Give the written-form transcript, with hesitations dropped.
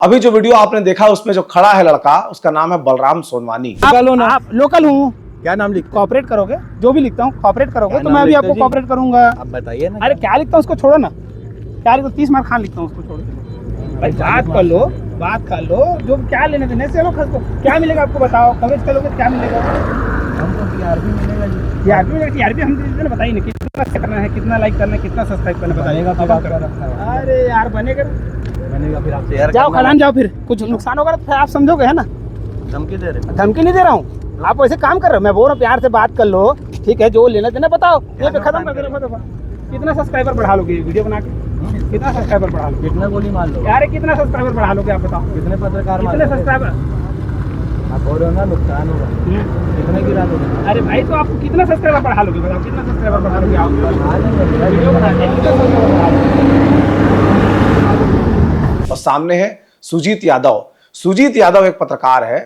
अभी जो वीडियो आपने देखा उसमें जो खड़ा है लड़का, उसका नाम है बलराम सोनवानी। आप लोकल हूँ, क्या नाम लिखते कॉपरेट करोगे? जो भी लिखता हूँ कॉपरेट करोगे क्या तो नाम मैं भी लिखते हो आपको जी? कॉपरेट करूंगा। आप बताइए ना। अरे क्या लिखता हूँ उसको छोड़ो ना, क्या लिखता 30 मार्क खान लिखता हूँ उसको छोड़ो। भाई बात कर लो, बात कर लो, जो क्या लेने देने चलो खस को क्या मिलेगा आपको बताओ, कवरेज करोगे क्या मिलेगा? हमको टीआरपी मिलेगा जी। टीआरपी हम देते बताइए ना, कितना करना है, कितना लाइक करना है, कितना सब्सक्राइब करना बनेगा फिर बताइएगा। आपका रखा है। अरे यार बनेगा, बनेगा फिर आपसे यार। जाओ खदान जाओ, फिर कुछ नुकसान होगा तो फिर आप समझोगे, है ना? धमकी दे रहे धमकी नहीं दे रहा हूँ, आप वैसे काम कर रहे हो, मैं बोल रहा हूँ प्यार से बात कर लो, ठीक है? जो लेना देना बताओ, ये पे खत्म कर दो। कितना सब्सक्राइबर बढ़ा लोगे वीडियो बना के? कितना सब्सक्राइबर बढ़ा लोगे? कितना गोली मार लो यार कितना सब्सक्राइबर बढ़ा लोगे आप बताओ? कितने पत्रकार मार कितने लोगे? सब्सक्राइबर? आप बोल रहे हो ना नुकसान होगा, कितने गिरा दोगे? अरे भाई तो आपको कितना सब्सक्राइबर बढ़ा लोगे बताओ, कितना सब्सक्राइबर बढ़ा लोगे आप? आ जाएंगे वीडियो बना के कितना सब्सक्राइबर बढ़ा लोगे? और सामने है सुजीत यादव। सुजीत यादव एक पत्रकार है।